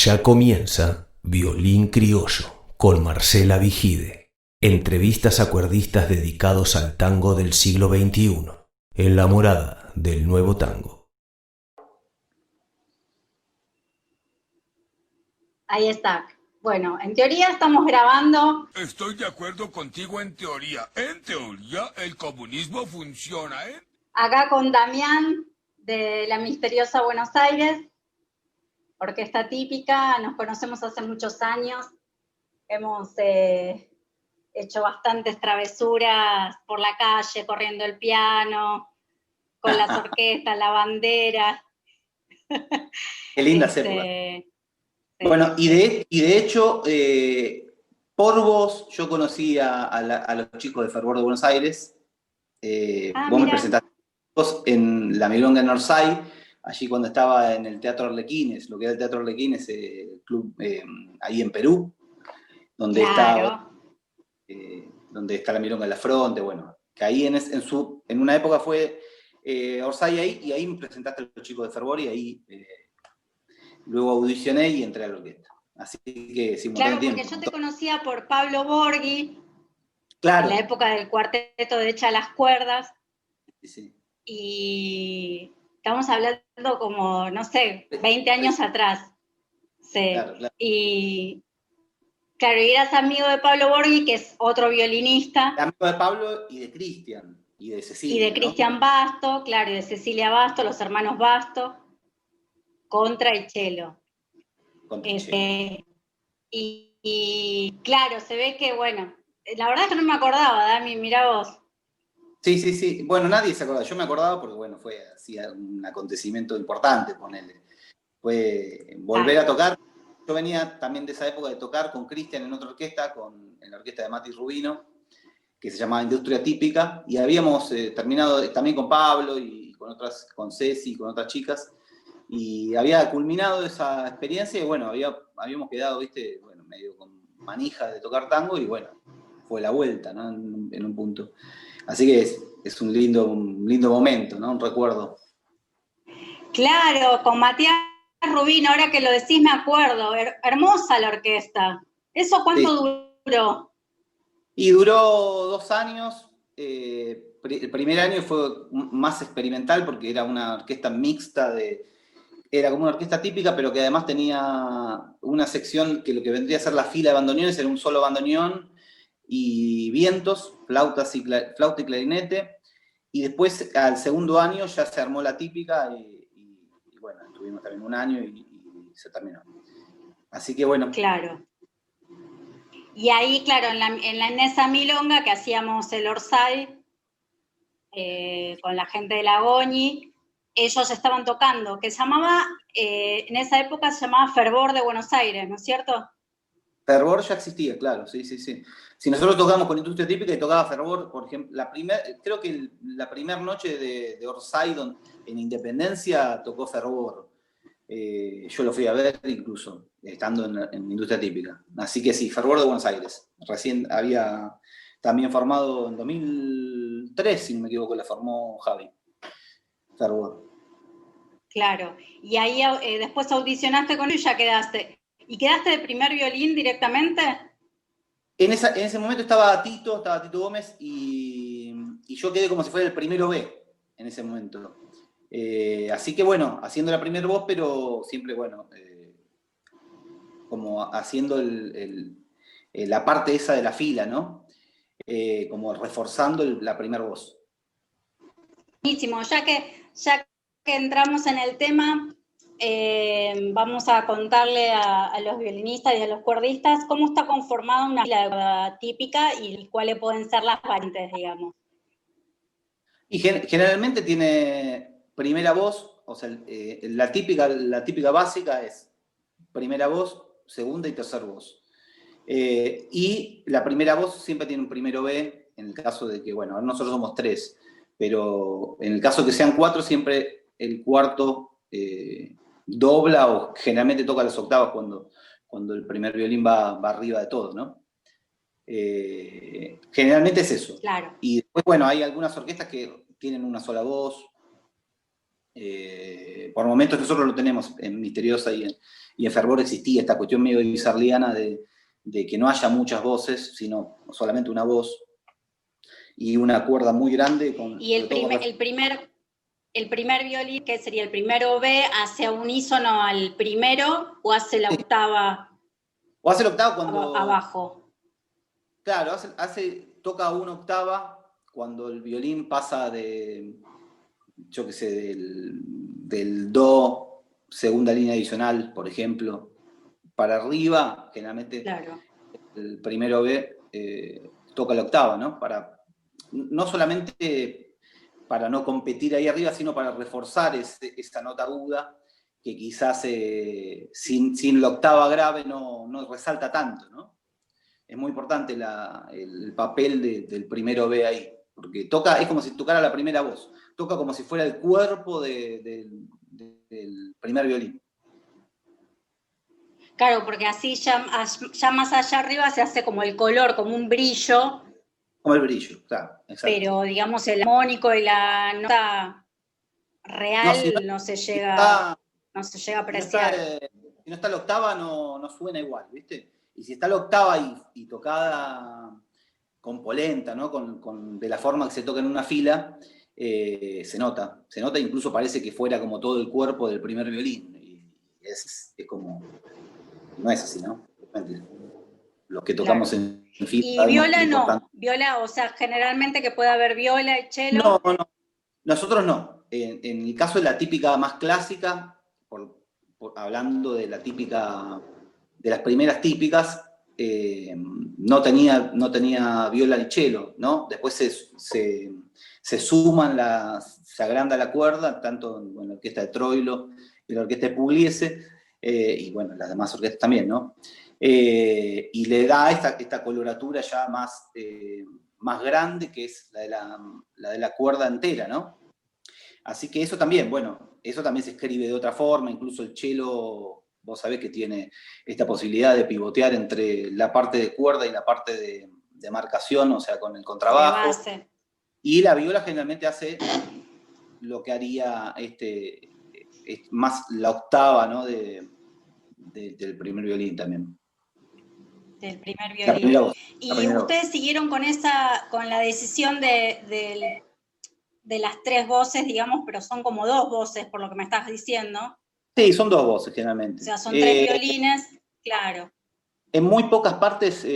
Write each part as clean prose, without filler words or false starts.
Ya comienza Violín Criollo con Marcela Vigide. Entrevistas a cuerdistas dedicados al tango del siglo XXI, en la morada del nuevo tango. Ahí está. Bueno, en teoría estamos grabando. Estoy de acuerdo contigo en teoría. En teoría, el comunismo funciona, ¿eh? Acá con Damián de la misteriosa Buenos Aires, orquesta típica. Nos conocemos hace muchos años. Hemos hecho bastantes travesuras por la calle, corriendo el piano, con las orquestas, la bandera. Qué lindas épocas. Bueno, y de hecho, por vos, yo conocí a los chicos de Fervor de Buenos Aires. Vos me presentaste en la Milonga en Orsay, allí cuando estaba en el Teatro Arlequines, lo que era el Teatro Arlequines, club ahí en Perú, donde donde está la Milonga en la Fronte, bueno, que ahí en una época fue Orsay ahí, y ahí me presentaste a los chicos de Fervor, y ahí luego audicioné y entré a la orquesta. Así que claro, porque yo te conocía por Pablo Borghi, claro, en la época del cuarteto de Echa las Cuerdas. Sí. Y estamos hablando como, no sé, 20 años atrás. Sí. Claro. Y claro, y eras amigo de Pablo Borghi, que es otro violinista. Amigo de Pablo y de Cristian, y de Cecilia. Y de Cristian Basto, claro, y de Cecilia Basto, los hermanos Basto, contra y cello. Y claro, se ve que, bueno, la verdad es que no me acordaba, Dami, mirá vos. Sí. Bueno, nadie se acordaba. Yo me acordaba porque, bueno, fue así un acontecimiento importante, ponele. Fue volver a tocar. Yo venía también de esa época de tocar con Cristian en otra orquesta, en la orquesta de Mati Rubino, que se llamaba Industria Típica, y habíamos terminado también con Pablo y con Ceci y con otras chicas, y había culminado esa experiencia, y bueno, habíamos quedado, viste, bueno, medio con manija de tocar tango, y bueno, fue la vuelta, ¿no? En un punto. Así que es un lindo momento, ¿no? Un recuerdo. Claro, con Matías Rubino, ahora que lo decís me acuerdo, hermosa la orquesta. ¿Eso cuánto duró? Y duró 2 años. El primer año fue más experimental porque era una orquesta mixta, era como una orquesta típica, pero que además tenía una sección que lo que vendría a ser la fila de bandoneones era un solo bandoneón y vientos, flauta y clarinete. Y después, al segundo año, ya se armó la típica y bueno, tuvimos también un año y se terminó. Así que bueno. Claro. Y ahí, claro, en esa milonga que hacíamos el Orsay con la gente de la Goñi, ellos estaban tocando, que se llamaba, en esa época se llamaba Fervor de Buenos Aires, ¿no es cierto? Fervor ya existía, claro, sí. Si nosotros tocábamos con Industria Típica y tocaba Fervor, por ejemplo, creo que la primera noche de Orsay en Independencia tocó Fervor. Yo lo fui a ver incluso, estando en Industria Típica. Así que sí, Fervor de Buenos Aires. Recién había también formado en 2003, si no me equivoco, la formó Javi. Fervor. Claro, y ahí después audicionaste con él y ya quedaste. ¿Y quedaste de primer violín directamente? En ese momento estaba Tito Gómez y yo quedé como si fuera el primero B en ese momento. Así que bueno, haciendo la primera voz, pero siempre, bueno, como haciendo la parte esa de la fila, ¿no? Como reforzando la primera voz. Buenísimo, ya que entramos en el tema, vamos a contarle a los violinistas y a los cuerdistas cómo está conformada una fila típica y cuáles pueden ser las variantes, digamos. Y generalmente tiene primera voz, o sea, la típica básica es primera voz, segunda y tercera voz. Y la primera voz siempre tiene un primero B, en el caso de que, bueno, nosotros somos 3, pero en el caso de que sean 4, siempre el cuarto dobla o generalmente toca las octavas cuando el primer violín va arriba de todo, ¿no? Generalmente es eso. Claro. Y después, bueno, hay algunas orquestas que tienen una sola voz. Por momentos nosotros lo tenemos en Misteriosa y y en Fervor existía esta cuestión medio bizarliana de que no haya muchas voces, sino solamente una voz y una cuerda muy grande. Y el primer violín, que sería el primero B, ¿hace unísono al primero o hace la octava? O hace la octava cuando... Abajo. Claro, toca una octava cuando el violín pasa de, yo qué sé, del Do, segunda línea adicional, por ejemplo, para arriba, generalmente claro. El primero B toca la octava, ¿no? No solamente para no competir ahí arriba, sino para reforzar esta nota aguda que quizás sin la octava grave no resalta tanto, ¿no? Es muy importante el papel del primero B ahí, porque es como si tocara la primera voz, toca como si fuera el cuerpo del primer violín. Claro, porque así ya más allá arriba se hace como el color, como un brillo. Como el brillo, claro, exacto. Pero digamos el armónico y la nota real no se llega a apreciar. Si no está la octava no suena igual, ¿viste? Y si está la octava y tocada con polenta, ¿no? De la forma que se toca en una fila, se nota, incluso parece que fuera como todo el cuerpo del primer violín. Y es como, no es así, ¿no? Los que tocamos claro. en fila. Y viola no, viola, o sea, generalmente que puede haber viola y cello. No, nosotros no. En el caso de la típica más clásica, hablando de la típica, de las primeras típicas, no tenía viola ni cello, ¿no? Después se suman, se agranda la cuerda, tanto en la orquesta de Troilo y la orquesta de Pugliese, y bueno, las demás orquestas también, ¿no? Y le da esta coloratura ya más grande, que es la de la cuerda entera, ¿no? Así que eso también se escribe de otra forma, incluso el cello, vos sabés que tiene esta posibilidad de pivotear entre la parte de cuerda y la parte de marcación, o sea, con el contrabajo. Y la viola generalmente hace lo que haría más la octava, ¿no? Del primer violín también. Del primer violín. Y ustedes siguieron con la decisión de las tres voces, digamos, pero son como dos voces, por lo que me estás diciendo. Sí, son dos voces generalmente. O sea, son tres violines, claro. En muy pocas partes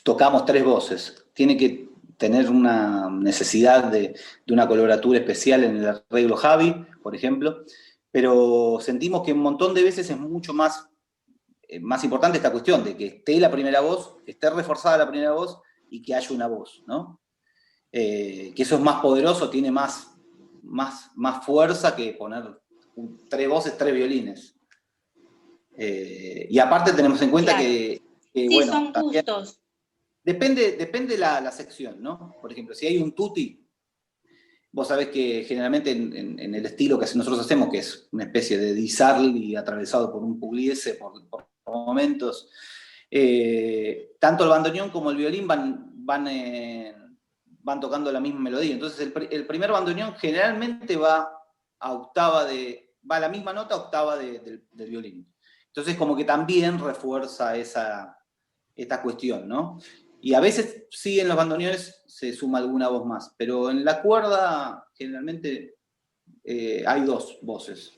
tocamos tres voces. Tiene que tener una necesidad de una coloratura especial en el arreglo Javi, por ejemplo, pero sentimos que un montón de veces es mucho más importante esta cuestión de que esté la primera voz, esté reforzada la primera voz y que haya una voz, ¿no? Que eso es más poderoso, tiene más fuerza que poner tres voces, tres violines. Y aparte tenemos en cuenta que sí, bueno, son gustos. Depende la sección, ¿no? Por ejemplo, si hay un tutti, vos sabés que generalmente en el estilo que nosotros hacemos, que es una especie de disarli atravesado por un pugliese por momentos, tanto el bandoneón como el violín van tocando la misma melodía. Entonces el primer bandoneón generalmente va a la misma nota octava del violín. Entonces como que también refuerza esta cuestión, ¿no? Y a veces sí en los bandoneones se suma alguna voz más, pero en la cuerda generalmente hay dos voces.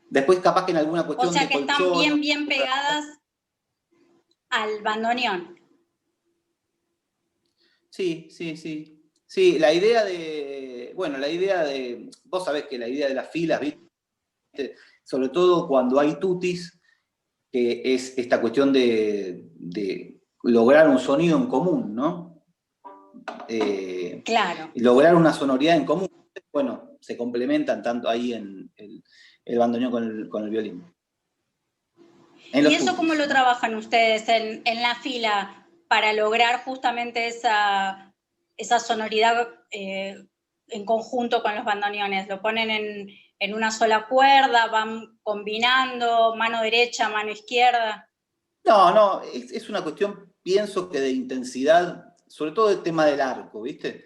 Después capaz que en alguna cuestión o sea que están bien pegadas al bandoneón. Sí. Sí, la idea vos sabés que la idea de las filas, ¿viste? Sobre todo cuando hay tutis, que es esta cuestión de lograr un sonido en común, ¿no? Claro. Lograr una sonoridad en común. Bueno, se complementan tanto ahí en el bandoneón con el violín. ¿Y eso tutis, cómo lo trabajan ustedes en la fila para lograr justamente esa sonoridad en conjunto con los bandoneones? ¿Lo ponen en una sola cuerda? ¿Van combinando mano derecha, mano izquierda? No, es una cuestión, pienso que de intensidad, sobre todo el tema del arco, ¿viste?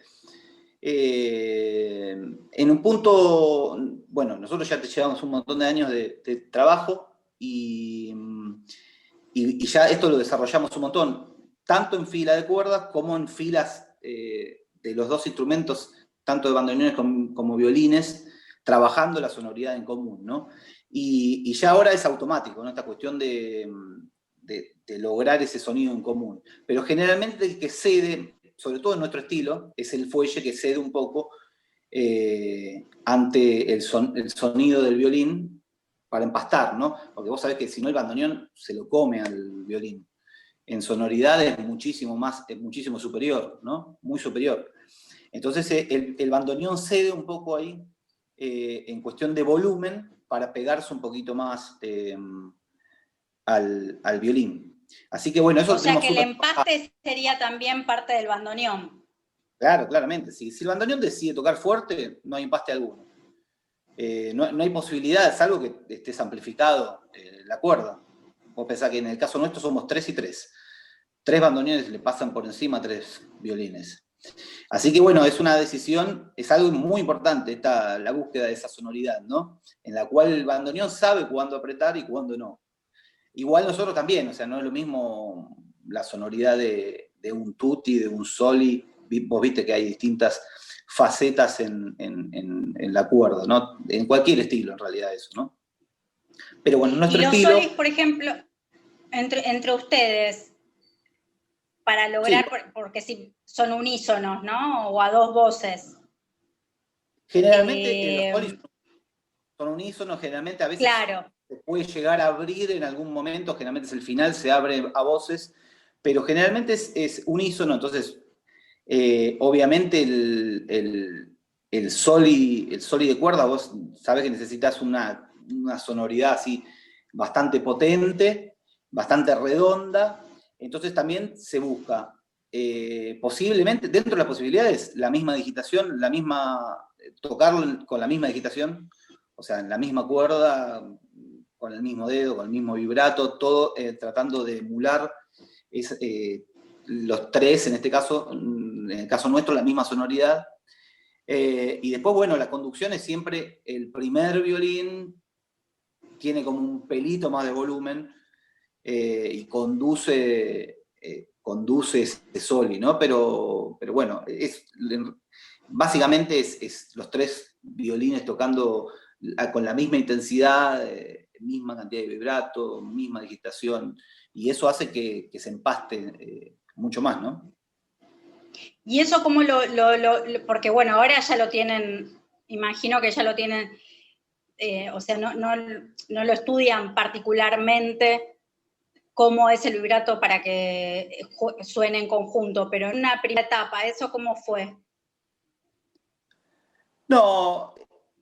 En un punto, bueno, nosotros ya te llevamos un montón de años de trabajo y ya esto lo desarrollamos un montón, tanto en fila de cuerdas como en filas de los dos instrumentos, tanto de bandoneones como violines, trabajando la sonoridad en común, ¿no? Y ya ahora es automático, ¿no? Esta cuestión de lograr ese sonido en común. Pero generalmente el que cede, sobre todo en nuestro estilo, es el fuelle que cede un poco ante el sonido del violín para empastar, ¿no? Porque vos sabés que si no el bandoneón se lo come al violín. En sonoridad es muchísimo superior, ¿no? Muy superior. Entonces el bandoneón cede un poco ahí en cuestión de volumen para pegarse un poquito más al violín. Así que bueno, eso o sea que el empaste sería también parte del bandoneón. Claro, claramente. Si el bandoneón decide tocar fuerte, no hay empaste alguno. No hay posibilidad, salvo que estés amplificado la cuerda. Vos pensás que en el caso nuestro somos 3 y 3. 3 bandoneones le pasan por encima a 3 violines. Así que bueno, es una decisión, es algo muy importante la búsqueda de esa sonoridad, ¿no? En la cual el bandoneón sabe cuándo apretar y cuándo no. Igual nosotros también, o sea, no es lo mismo la sonoridad de un tutti, de un soli. Vos viste que hay distintas facetas en la cuerda, ¿no? En cualquier estilo, en realidad, eso, ¿no? Pero bueno, nuestro estilo... ¿Y los solis, por ejemplo, entre ustedes, para lograr, sí, porque si son unísonos, ¿no? O a dos voces. Generalmente los solis son unísonos, generalmente a veces... Claro. Se puede llegar a abrir en algún momento, generalmente es el final, se abre a voces, pero generalmente es unísono, entonces obviamente el soli de cuerda, vos sabés que necesitas una sonoridad así bastante potente, bastante redonda, entonces también se busca posiblemente, dentro de las posibilidades, la misma digitación, tocar con la misma digitación, o sea, en la misma cuerda, con el mismo dedo, con el mismo vibrato, todo tratando de emular los tres, en este caso, en el caso nuestro, la misma sonoridad. Y después, bueno, la conducción es siempre el primer violín, tiene como un pelito más de volumen y conduce ese soli, ¿no? Pero bueno, básicamente es los tres violines tocando con la misma intensidad, misma cantidad de vibrato, misma digitación, y eso hace que se empaste mucho más, ¿no? Y eso como porque bueno, ahora ya lo tienen, imagino que ya lo tienen, o sea, no lo estudian particularmente cómo es el vibrato para que suene en conjunto, pero en una primera etapa, ¿eso cómo fue? No,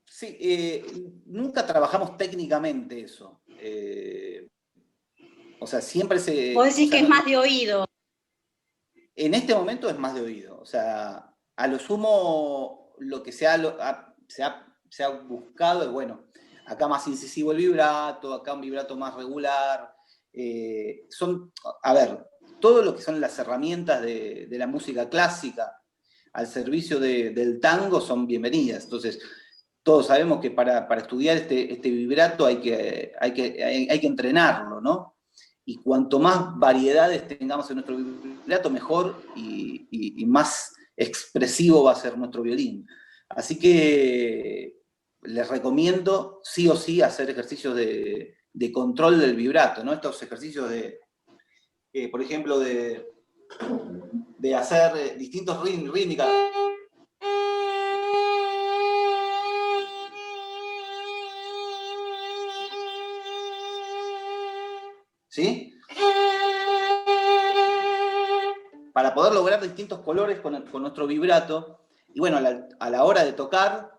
sí, nunca trabajamos técnicamente eso. O sea, siempre se... Vos decís que es más de oído. En este momento es más de oído. O sea, a lo sumo lo que se ha buscado es, bueno, acá más incisivo el vibrato, acá un vibrato más regular. A ver, todo lo que son las herramientas de la música clásica al servicio del tango son bienvenidas. Entonces, todos sabemos que para estudiar este vibrato hay que entrenarlo, ¿no? Y cuanto más variedades tengamos en nuestro vibrato, mejor y más expresivo va a ser nuestro violín. Así que les recomiendo sí o sí hacer ejercicios de control del vibrato, ¿no? Estos ejercicios por ejemplo, de hacer distintos rítmicas. ¿Sí? Para poder lograr distintos colores con nuestro vibrato. Y bueno, a la hora de tocar,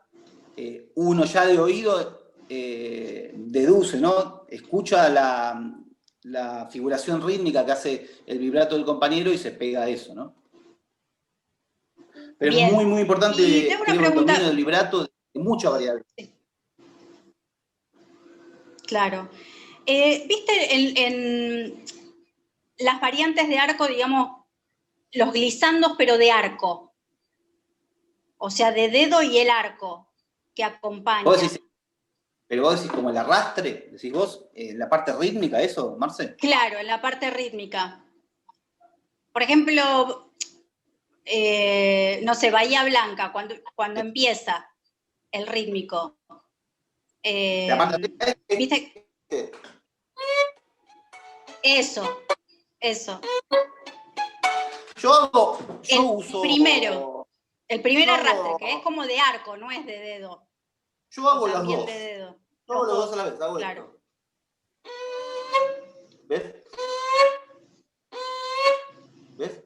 uno ya de oído deduce, ¿no? Escucha la figuración rítmica que hace el vibrato del compañero y se pega a eso, ¿no? Pero bien, es muy, muy importante el dominio del vibrato de mucha variedad. Claro. ¿Viste en las variantes de arco, digamos, los glissandos, pero de arco? o sea, de dedo y el arco que acompaña. Pero vos decís como el arrastre, decís vos, la parte rítmica, ¿eso, Marce? Claro, en la parte rítmica. Por ejemplo, no sé, Bahía Blanca, cuando empieza el rítmico. La parte rítmica ¿viste? Eso. Yo uso... El primer arrastre, que es como de arco, no es de dedo. Yo hago los dos. De dedo. Yo hago los dos a la vez, hago claro. esto. ¿Ves? ¿Ves?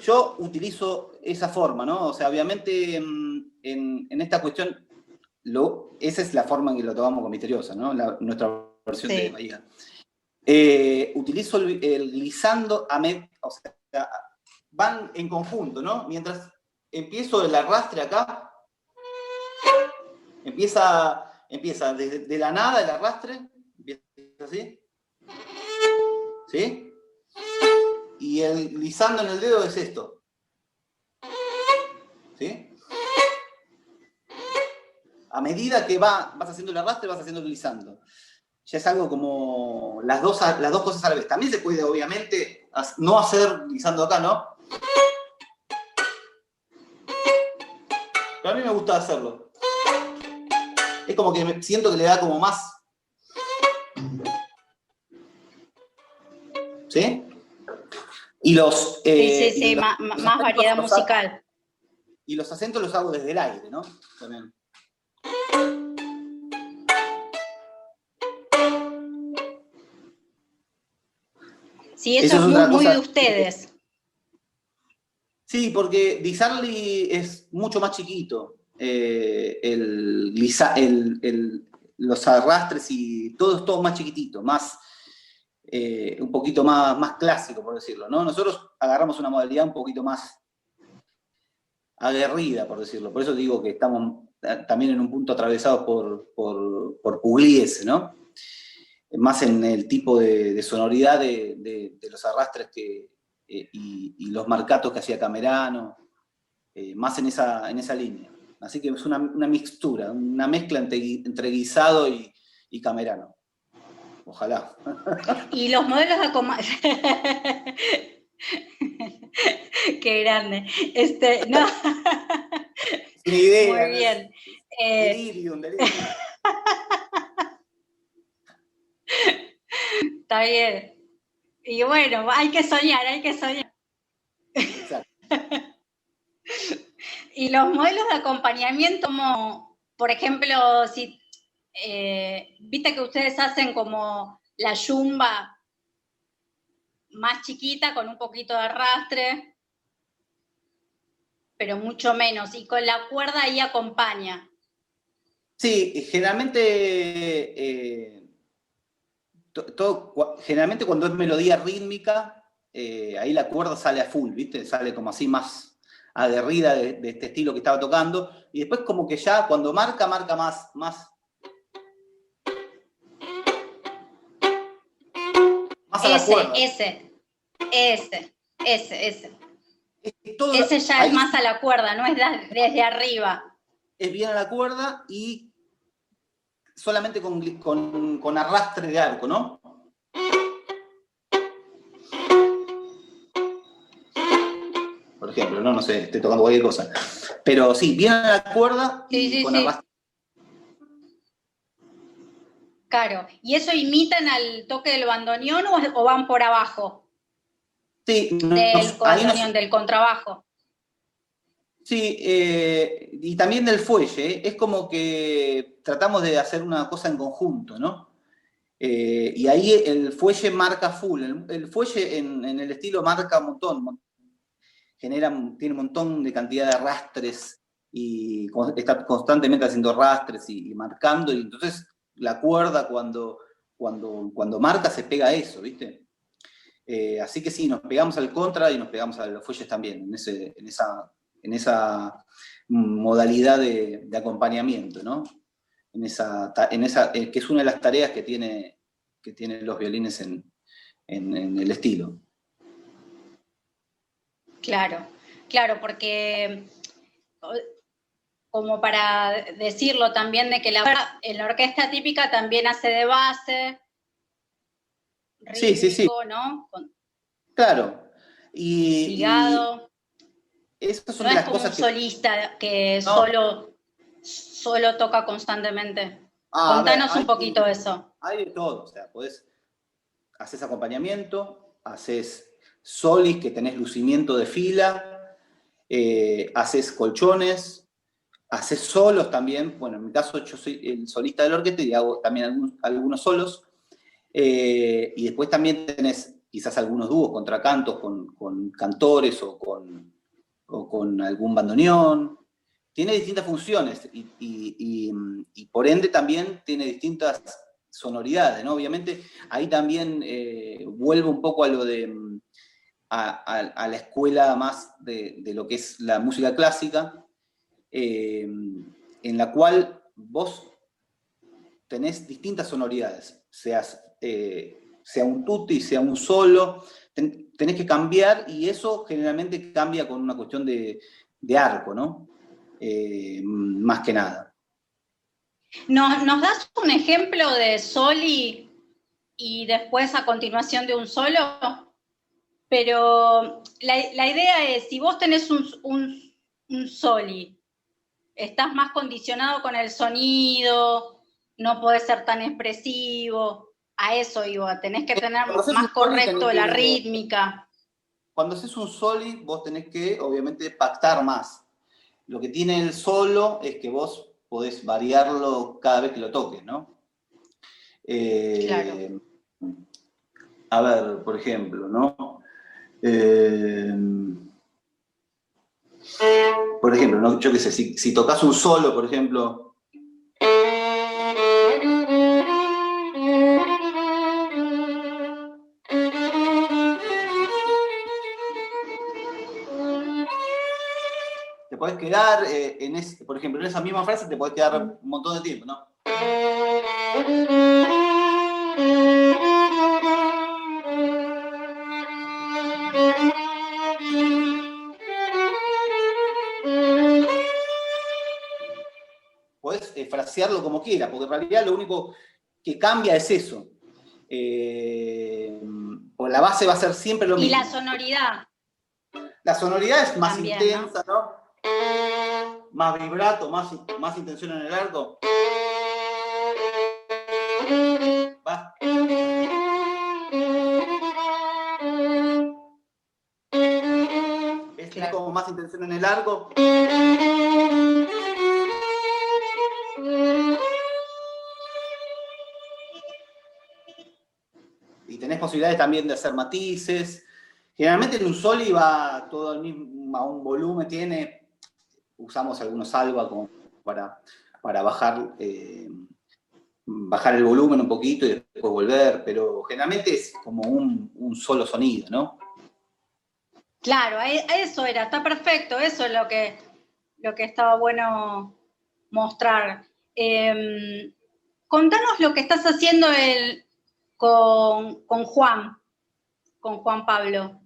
Yo utilizo esa forma, ¿no? O sea, obviamente en esta cuestión, esa es la forma en que lo tomamos con Misteriosa, ¿no? Nuestra versión de Bahía. Utilizo el glissando o sea, van en conjunto, ¿no? Mientras empiezo el arrastre acá, empieza desde la nada el arrastre, empieza así, ¿sí? Y el glissando en el dedo es esto, ¿sí? A medida que vas haciendo el arrastre, vas haciendo el glissando. Ya es algo como las dos cosas a la vez. También se puede, obviamente, no hacer glissando acá, ¿no? Pero a mí me gusta hacerlo. Es como que siento que le da como más. ¿Sí? Y los... sí, más variedad musical. Y los acentos los hago desde el aire, ¿no? También. Sí, eso es muy de ustedes. Sí, porque Di Sarli es mucho más chiquito. Los arrastres y todo es todo más chiquitito, un poquito más clásico, por decirlo, ¿no? Nosotros agarramos una modalidad un poquito más aguerrida, por decirlo. Por eso digo que estamos también en un punto atravesados por Pugliese, ¿no? Más en el tipo de sonoridad de los arrastres y los marcatos que hacía Camerano, más en esa línea. Así que es una mixtura, una mezcla entre guisado y Camerano. Ojalá. Y los modelos de acompañamiento... Qué grande. No. Sin idea. Muy bien. Delirium. Está bien. Y bueno, hay que soñar. Exacto. Y los modelos de acompañamiento, como, por ejemplo, si viste que ustedes hacen como la yumba más chiquita, con un poquito de arrastre, pero mucho menos, y con la cuerda ahí acompaña. Sí, generalmente... generalmente cuando es melodía rítmica, ahí la cuerda sale a full, ¿viste? Sale como así más aguerrida de este estilo que estaba tocando, y después como que ya cuando marca más a la cuerda. Ese. Todo, ese ya es más a la cuerda, no es desde arriba. Es bien a la cuerda y solamente con arrastre de arco, ¿no? Por ejemplo, no sé, estoy tocando cualquier cosa. Pero sí, bien a la cuerda y con arrastre. Claro, ¿y eso imitan al toque del bandoneón o van por abajo? Sí, del contrabajo. Sí, y también del fuelle, es como que tratamos de hacer una cosa en conjunto, ¿no? Y ahí el fuelle marca full, el fuelle en el estilo marca un montón, tiene un montón de cantidad de arrastres y está constantemente haciendo arrastres y marcando, y entonces la cuerda cuando marca se pega a eso, ¿viste? Así que sí, nos pegamos al contra y nos pegamos a los fuelles también, en esa modalidad de acompañamiento, ¿no? Que es una de las tareas que que tienen los violines en el estilo. Claro, claro, porque como para decirlo también de que en la orquesta típica también hace de base, rítmico, Sí. ¿no? Claro. Ligado. Esas son No de es las como cosas un que... solista que No. solo toca constantemente. A ver, Contanos un poquito eso. Hay de todo, o sea, haces acompañamiento, haces solis, que tenés lucimiento de fila, haces colchones, haces solos también. Bueno, en mi caso yo soy el solista de la orquesta y hago también algunos solos. Y después también tenés quizás algunos dúos, contracantos con cantores o con algún bandoneón. Tiene distintas funciones y por ende también tiene distintas sonoridades, ¿no? Obviamente ahí también vuelvo un poco a lo de a la escuela más de lo que es la música clásica, en la cual vos tenés distintas sonoridades, sea un tutti, sea un solo, tenés que cambiar y eso generalmente cambia con una cuestión de arco, ¿no? Más que nada. ¿Nos das un ejemplo de soli y después a continuación de un solo? Pero la idea es, si vos tenés un soli, estás más condicionado con el sonido, no podés ser tan expresivo, a eso iba, tenés que tener más correcto la rítmica. Cuando haces un soli, vos tenés que, obviamente, pactar más. Lo que tiene el solo es que vos podés variarlo cada vez que lo toques, ¿no? Claro. A ver, por ejemplo, ¿no? Por ejemplo, ¿no? Yo qué sé, si tocas un solo, por ejemplo... Te podés quedar, por ejemplo, en esa misma frase te podés quedar un montón de tiempo, ¿no? Podés frasearlo como quieras, porque en realidad lo único que cambia es eso. Porque la base va a ser siempre lo mismo. Y la sonoridad. La sonoridad es más también, intensa, ¿no? Más vibrato, más intención en el arco. Va. ¿Ves? Tiene como más intención en el arco. Y tenés posibilidades también de hacer matices. Generalmente en un soli va todo al mismo, a un volumen, usamos algunos alba como para bajar el volumen un poquito y después volver, pero generalmente es como un solo sonido, ¿no? Claro, eso era, está perfecto, eso es lo que estaba bueno mostrar. Contanos lo que estás haciendo con Juan Pablo.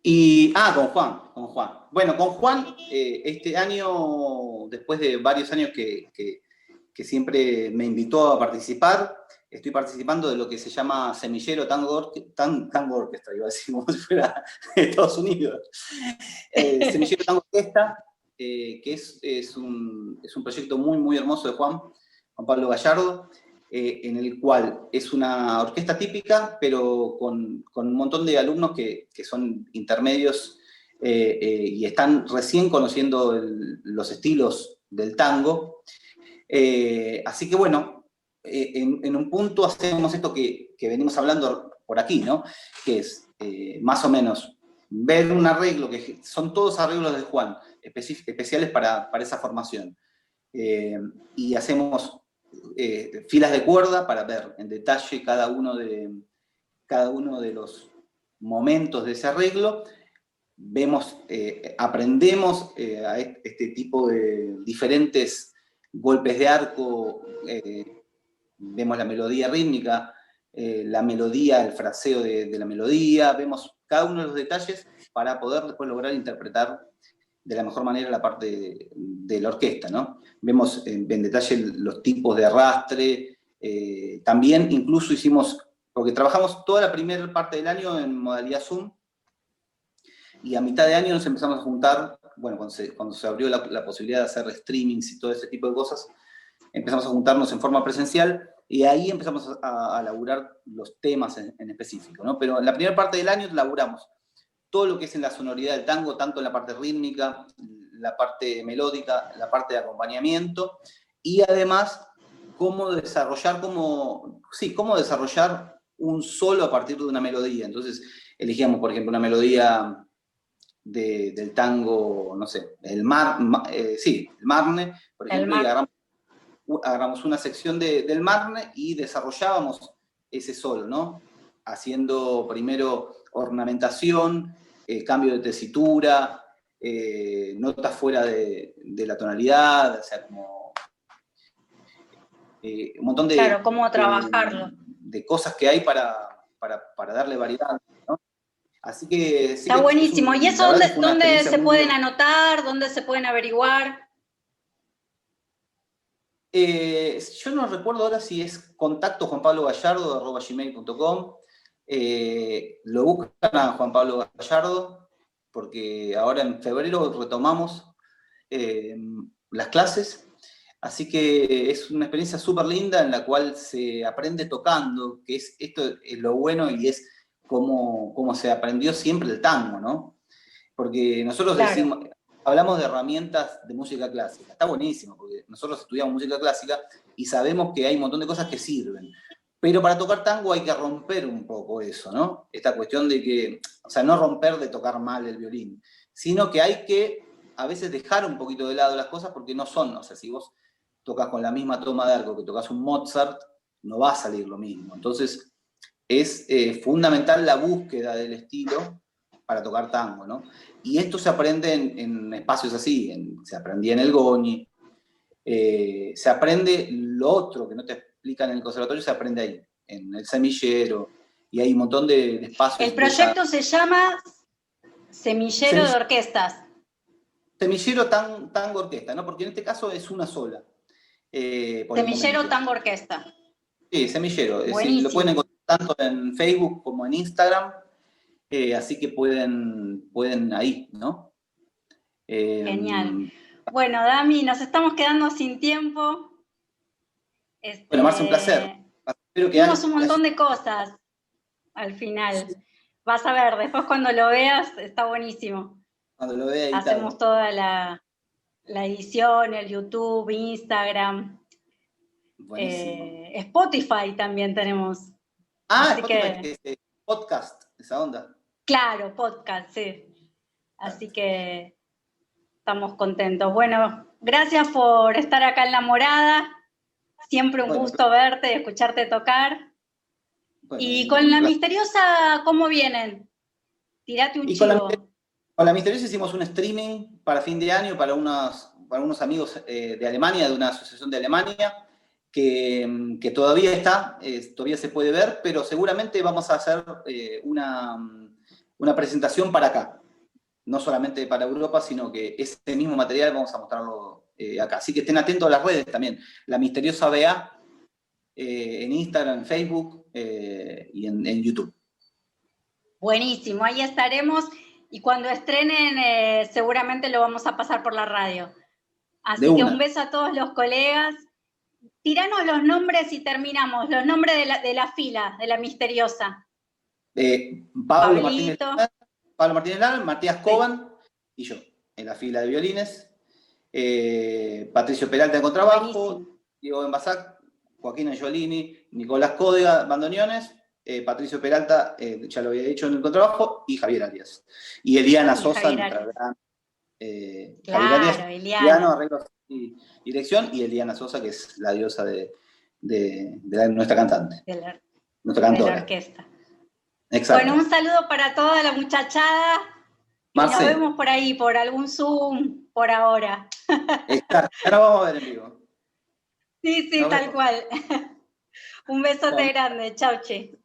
Con Juan. Bueno, con Juan, este año, después de varios años que siempre me invitó a participar, estoy participando de lo que se llama Semillero Tango Orquesta, iba a decir como si fuera de Estados Unidos. Semillero Tango Orquesta, que es un proyecto muy, muy hermoso de Juan Pablo Gallardo, en el cual es una orquesta típica, pero con un montón de alumnos que son intermedios y están recién conociendo los estilos del tango. Así que bueno, en un punto hacemos esto que venimos hablando por aquí, ¿no? Que es más o menos ver un arreglo, que son todos arreglos de Juan, especiales para esa formación. Y hacemos filas de cuerda para ver en detalle cada uno de los momentos de ese arreglo. Aprendemos a este tipo de diferentes golpes de arco, vemos la melodía rítmica, la melodía, el fraseo de la melodía, vemos cada uno de los detalles para poder después lograr interpretar de la mejor manera la parte de la orquesta, ¿no? Vemos en detalle los tipos de arrastre, también incluso hicimos, porque trabajamos toda la primera parte del año en modalidad Zoom, y a mitad de año nos empezamos a juntar, bueno, cuando se abrió la posibilidad de hacer streamings y todo ese tipo de cosas, empezamos a juntarnos en forma presencial, y ahí empezamos a laburar los temas en específico, ¿no? Pero en la primera parte del año laburamos todo lo que es en la sonoridad del tango, tanto en la parte rítmica, la parte melódica, la parte de acompañamiento, y además cómo desarrollar un solo a partir de una melodía. Entonces elegíamos, por ejemplo, una melodía del tango, no sé, el Marne, por ejemplo, y agarramos una sección del Marne y desarrollábamos ese solo, ¿no? Haciendo primero ornamentación, cambio de tesitura, notas fuera de la tonalidad, o sea, como un montón de... Claro, cómo trabajarlo. De cosas que hay para darle variedad, ¿no? Así que... Sí, está que buenísimo. ¿Y eso dónde se pueden buena. anotar? ¿Dónde se pueden averiguar? Yo no recuerdo ahora si es contacto juanpablogallardo@gmail.com. Lo buscan a Juan Pablo Gallardo, porque ahora en febrero retomamos las clases, así que es una experiencia súper linda en la cual se aprende tocando, que esto es lo bueno y es cómo se aprendió siempre el tango, ¿no? Porque nosotros Claro. hablamos de herramientas de música clásica, está buenísimo, porque nosotros estudiamos música clásica y sabemos que hay un montón de cosas que sirven. Pero para tocar tango hay que romper un poco eso, ¿no? Esta cuestión de que, o sea, no romper de tocar mal el violín, sino que hay que a veces dejar un poquito de lado las cosas porque no son, o sea, si vos tocas con la misma toma de arco que tocas un Mozart, no va a salir lo mismo. Entonces, es fundamental la búsqueda del estilo para tocar tango, ¿no? Y esto se aprende en espacios así, se aprendía en el Goni, se aprende lo otro que no te explican en el conservatorio, se aprende ahí, en el semillero, y hay un montón de espacios. El proyecto se llama Semillero de Orquestas. Semillero Tango Orquesta, ¿no? Porque en este caso es una sola. Semillero Tango Orquesta. Sí, Semillero. Lo pueden encontrar tanto en Facebook como en Instagram, así que pueden ahí, ¿no? Genial. Bueno, Dami, nos estamos quedando sin tiempo. Bueno, Marce, un placer. Hicimos un montón de cosas al final. Sí. Vas a ver, después cuando lo veas, está buenísimo. Cuando lo vea editado. Hacemos toda la edición, el YouTube, Instagram. Spotify también tenemos. Así Spotify, que podcast, esa onda. Claro, podcast, sí. Así que estamos contentos. Bueno, gracias por estar acá en La Morada. Siempre un gusto verte y escucharte tocar. Bueno, y con la misteriosa, ¿cómo vienen? Tirate un chivo. Con la misteriosa hicimos un streaming para fin de año para unos amigos de Alemania, de una asociación de Alemania, que todavía está, todavía se puede ver, pero seguramente vamos a hacer una presentación para acá. No solamente para Europa, sino que ese mismo material vamos a mostrarlo acá. Así que estén atentos a las redes también. La Misteriosa BA, en Instagram, en Facebook y en YouTube. Buenísimo, ahí estaremos. Y cuando estrenen, seguramente lo vamos a pasar por la radio. Así que un beso a todos los colegas. Tiranos los nombres y terminamos. Los nombres de la fila, de la Misteriosa. Pablo Martínez Lal, Matías Coban y yo, en la fila de violines. Patricio Peralta en contrabajo, buenísimo. Diego Benbasac, Joaquín Angiolini, Nicolás Códega, bandoneones, Patricio Peralta, ya lo había dicho, en el contrabajo, y Javier Arias. Y Eliana Sosa, nuestra gran... Javier Arias, piano, arreglos y dirección, y Eliana Sosa, que es la diosa de nuestra cantante. Nuestra cantora. De la orquesta. Exacto. Bueno, un saludo para toda la muchachada. Marce. Y nos vemos por ahí, por algún Zoom, por ahora. Exacto. Ahora vamos a ver en vivo. Sí, tal cual. Un besote grande, chau, Che.